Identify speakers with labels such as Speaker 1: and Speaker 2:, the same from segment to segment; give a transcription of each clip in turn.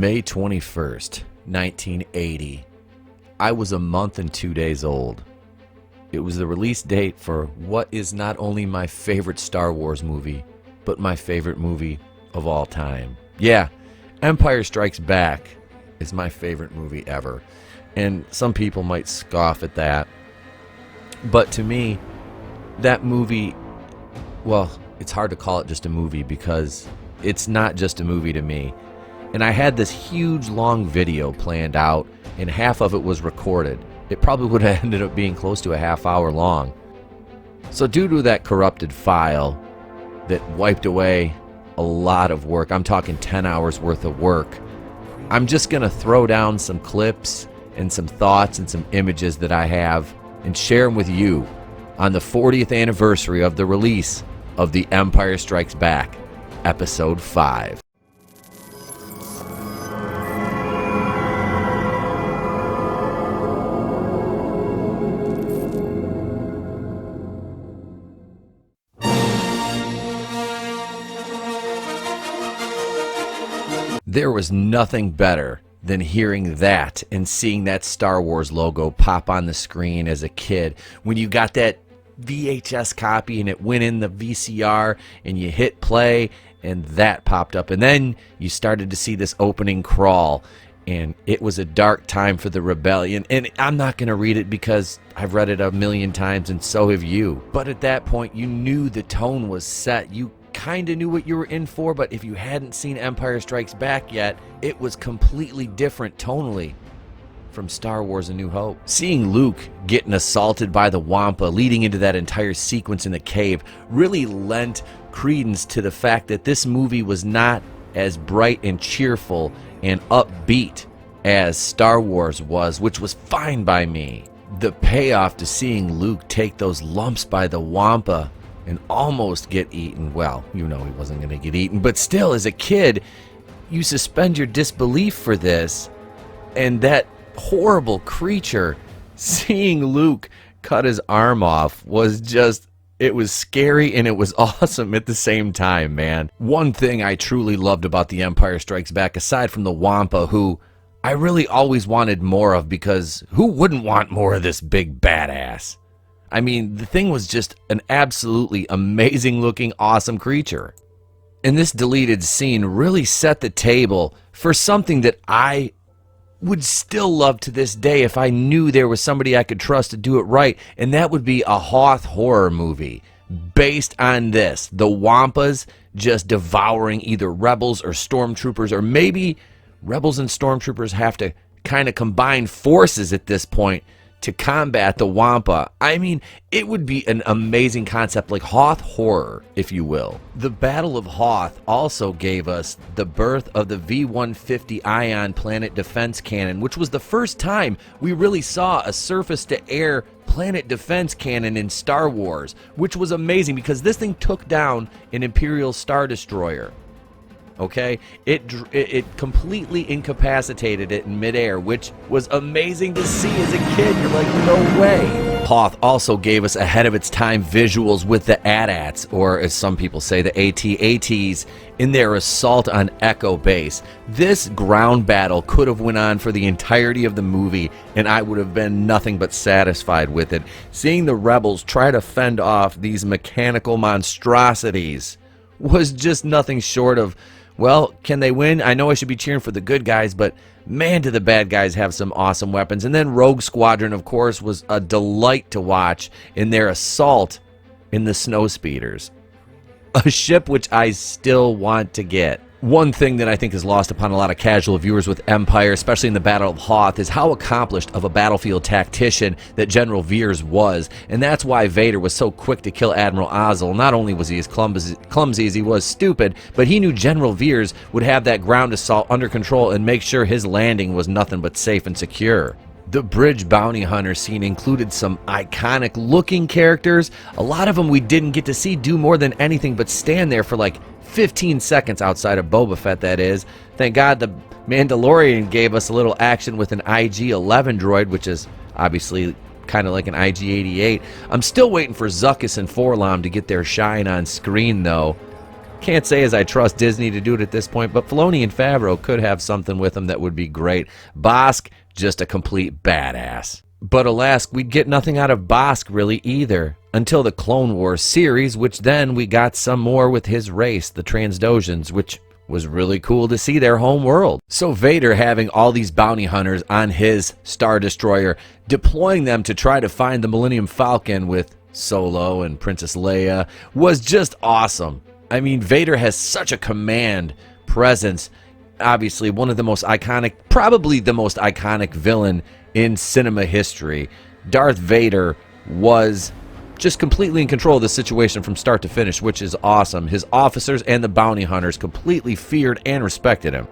Speaker 1: May 21st, 1980. I was a month and 2 days old. It was the release date for what is not only my favorite Star Wars movie, but my favorite movie of all time. Yeah, Empire Strikes Back is my favorite movie ever. And some people might scoff at that. But to me, that movie, well, it's hard to call it just a movie because it's not just a movie to me. And I had this huge long video planned out, and half of it was recorded. It probably would have ended up being close to a half hour long. So due to that corrupted file that wiped away a lot of work, I'm talking 10 hours worth of work, I'm just going to throw down some clips and some thoughts and some images that I have and share them with you on the 40th anniversary of the release of The Empire Strikes Back, Episode 5. There was nothing better than hearing that and seeing that Star Wars logo pop on the screen as a kid. When you got that VHS copy and it went in the VCR and you hit play and that popped up. And then you started to see this opening crawl, and it was a dark time for the rebellion. And I'm not going to read it because I've read it a million times and so have you. But at that point, you knew the tone was set. You kind of knew what you were in for, but if you hadn't seen Empire Strikes Back yet, it was completely different tonally from Star Wars A New Hope. Seeing Luke getting assaulted by the Wampa leading into that entire sequence in the cave really lent credence to the fact that this movie was not as bright and cheerful and upbeat as Star Wars was, which was fine by me. The payoff to seeing Luke take those lumps by the Wampa and almost get eaten. Well, you know he wasn't going to get eaten, but still, as a kid, you suspend your disbelief for this. And that horrible creature, seeing Luke cut his arm off was just, it was scary and it was awesome at the same time, man. One thing I truly loved about The Empire Strikes Back, aside from the Wampa, who I really always wanted more of, because who wouldn't want more of this big badass? I mean, the thing was just an absolutely amazing looking, awesome creature. And this deleted scene really set the table for something that I would still love to this day if I knew there was somebody I could trust to do it right, and that would be a Hoth horror movie based on this. The Wampas just devouring either rebels or stormtroopers, or maybe rebels and stormtroopers have to kind of combine forces at this point to combat the Wampa. I mean, it would be an amazing concept, like Hoth horror, if you will. The Battle of Hoth also gave us the birth of the V-150 Ion Planet Defense Cannon, which was the first time we really saw a surface-to-air planet defense cannon in Star Wars, which was amazing because this thing took down an Imperial Star Destroyer. Okay, it completely incapacitated it in midair, which was amazing to see as a kid. You're like, no way. Hoth also gave us ahead of its time visuals with the AT-ATs, or as some people say, the AT-ATs, in their assault on Echo Base. This ground battle could have went on for the entirety of the movie, and I would have been nothing but satisfied with it. Seeing the rebels try to fend off these mechanical monstrosities was just nothing short of, well, can they win? I know I should be cheering for the good guys, but man, do the bad guys have some awesome weapons. And then Rogue Squadron, of course, was a delight to watch in their assault in the Snowspeeders. A ship which I still want to get. One thing that I think is lost upon a lot of casual viewers with Empire, especially in the Battle of Hoth, is how accomplished of a battlefield tactician that General Veers was, and that's why Vader was so quick to kill Admiral Ozzel. Not only was he as clumsy as he was stupid, but he knew General Veers would have that ground assault under control and make sure his landing was nothing but safe and secure. The bridge bounty hunter scene included some iconic looking characters. A lot of them we didn't get to see do more than anything but stand there for like 15 seconds, outside of Boba Fett, that is. Thank God the Mandalorian gave us a little action with an IG-11 droid, which is obviously kind of like an IG-88. I'm still waiting for Zuckuss and Forlom to get their shine on screen, though. Can't say as I trust Disney to do it at this point, but Filoni and Favreau could have something with them that would be great. Bosk, just a complete badass. But alas, we'd get nothing out of Bosk really either, until the Clone Wars series, which then we got some more with his race, the Transdosians, which was really cool to see their home world. So Vader having all these bounty hunters on his Star Destroyer, deploying them to try to find the Millennium Falcon with Solo and Princess Leia, was just awesome. I mean, Vader has such a command presence. Obviously, one of the most iconic, probably the most iconic villain in cinema history. Darth Vader was just completely in control of the situation from start to finish, which is awesome. His officers and the bounty hunters completely feared and respected him.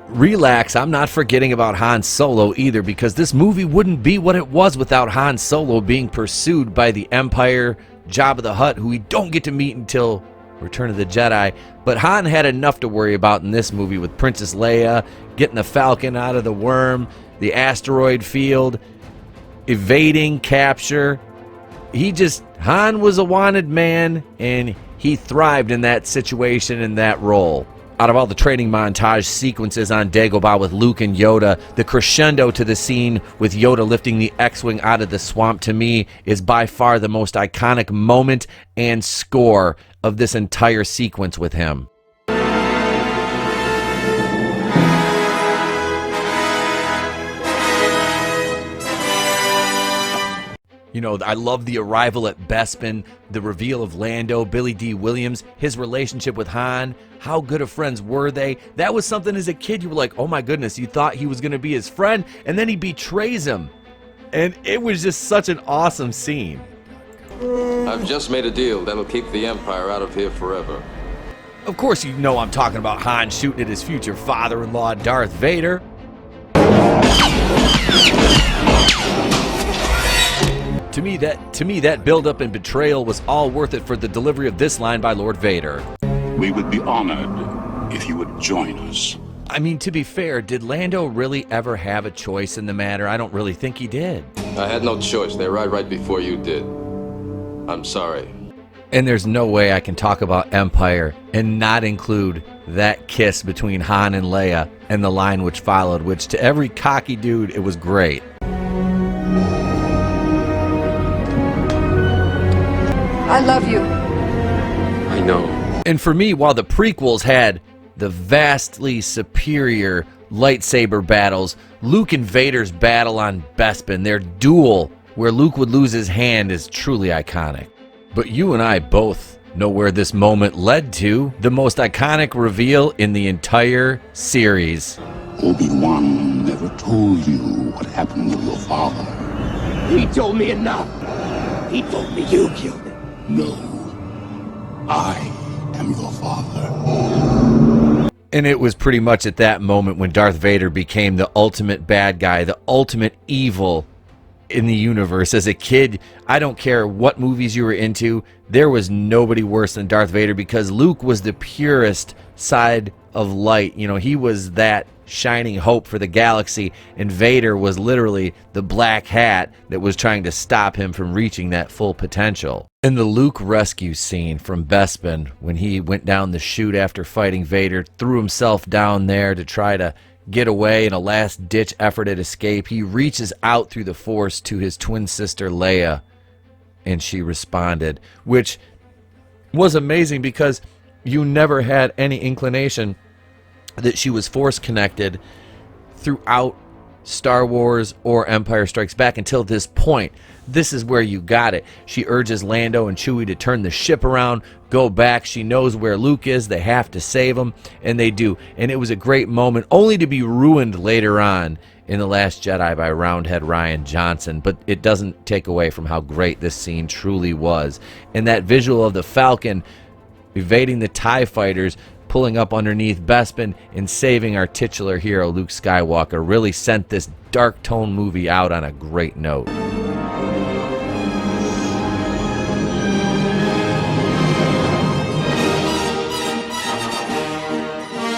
Speaker 1: Relax, I'm not forgetting about Han Solo either, because this movie wouldn't be what it was without Han Solo being pursued by the Empire, Jabba the Hutt, who we don't get to meet until Return of the Jedi. But Han had enough to worry about in this movie with Princess Leia, getting the Falcon out of the worm, the asteroid field, evading capture. Han was a wanted man, and he thrived in that situation, in that role. Out of all the training montage sequences on Dagobah with Luke and Yoda, the crescendo to the scene with Yoda lifting the X-Wing out of the swamp, to me, is by far the most iconic moment and score of this entire sequence with him. You know, I love the arrival at Bespin, the reveal of Lando, Billy D. Williams, his relationship with Han. How good of friends were they? That was something as a kid you were like, oh my goodness, you thought he was going to be his friend, and then he betrays him. And it was just such an awesome scene.
Speaker 2: I've just made a deal that'll keep the Empire out of here forever.
Speaker 1: Of course you know I'm talking about Han shooting at his future father-in-law, Darth Vader. To me, that build-up and betrayal was all worth it for the delivery of this line by Lord Vader.
Speaker 3: We would be honored if you would join us.
Speaker 1: I mean, to be fair, did Lando really ever have a choice in the matter? I don't really think he did.
Speaker 2: I had no choice. They arrived right before you did. I'm sorry.
Speaker 1: And there's no way I can talk about Empire and not include that kiss between Han and Leia and the line which followed, which to every cocky dude, it was great.
Speaker 4: I love you.
Speaker 2: I know.
Speaker 1: And for me, while the prequels had the vastly superior lightsaber battles, Luke and Vader's battle on Bespin, their duel where Luke would lose his hand, is truly iconic. But you and I both know where this moment led to, the most iconic reveal in the entire series.
Speaker 3: Obi-Wan never told you what happened to your father.
Speaker 5: He told me enough. He told me you killed him.
Speaker 3: No, I am your father.
Speaker 1: And it was pretty much at that moment when Darth Vader became the ultimate bad guy, the ultimate evil in the universe. As a kid, I don't care what movies you were into, there was nobody worse than Darth Vader, because Luke was the purest side of light. You know, he was that shining hope for the galaxy, and Vader was literally the black hat that was trying to stop him from reaching that full potential. In the Luke rescue scene from Bespin, when he went down the chute after fighting Vader, threw himself down there to try to get away in a last-ditch effort at escape, he reaches out through the Force to his twin sister Leia, and she responded, which was amazing because you never had any inclination that she was Force connected throughout Star Wars or Empire Strikes Back until this point. This is where you got it. She urges Lando and Chewie to turn the ship around, go back. She knows where Luke is. They have to save him, and they do. And it was a great moment, only to be ruined later on in The Last Jedi by Roundhead Rian Johnson. But it doesn't take away from how great this scene truly was. And that visual of the Falcon evading the TIE fighters, pulling up underneath Bespin, and saving our titular hero Luke Skywalker really sent this dark tone movie out on a great note.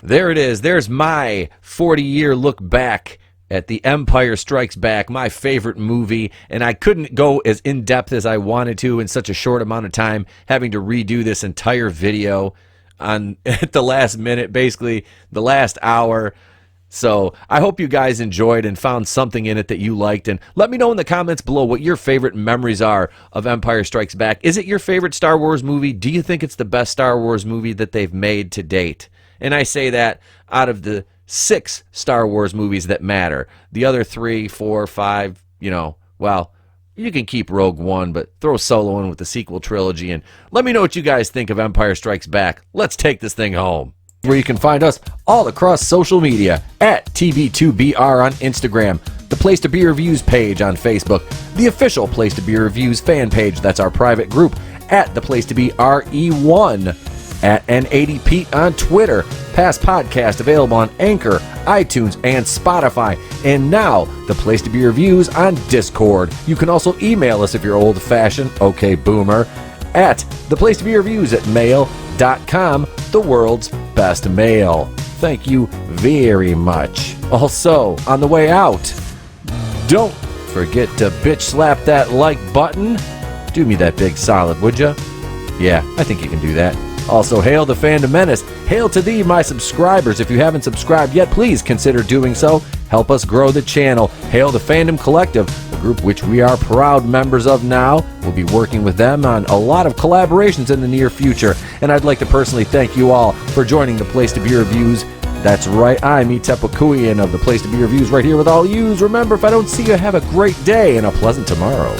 Speaker 1: There it is. There's my 40-year look back at The Empire Strikes Back, my favorite movie, and I couldn't go as in-depth as I wanted to in such a short amount of time, having to redo this entire video. at the last minute, basically the last hour. So I hope you guys enjoyed and found something in it that you liked. And let me know in the comments below what your favorite memories are of Empire Strikes Back. Is it your favorite Star Wars movie? Do you think it's the best Star Wars movie that they've made to date? And I say that out of the 6 Star Wars movies that matter. The other 3, 4, 5, well, you can keep Rogue One, but throw Solo in with the sequel trilogy. And let me know what you guys think of Empire Strikes Back. Let's take this thing home. Where you can find us all across social media at TV2BR on Instagram, the Place to Be Reviews page on Facebook, the official Place to Be Reviews fan page, that's our private group, at the Place to Be RE1, at N80Pete on Twitter, past podcast available on Anchor, iTunes, and Spotify, and now the Place to Be Reviews on Discord. You can also email us if you're old-fashioned, okay boomer, at the Place to Be Reviews at mail.com, the world's best mail. Thank you very much. Also, on the way out, don't forget to bitch slap that like button. Do me that big solid, would ya? Yeah, I think you can do that. Also, hail the Fandom Menace. Hail to thee, my subscribers. If you haven't subscribed yet, please consider doing so. Help us grow the channel. Hail the Fandom Collective, a group which we are proud members of now. We'll be working with them on a lot of collaborations in the near future. And I'd like to personally thank you all for joining the Place to Be Reviews. That's right, I'm Etepakuian of the Place to Be Reviews right here with all yous. Remember, if I don't see you, have a great day and a pleasant tomorrow.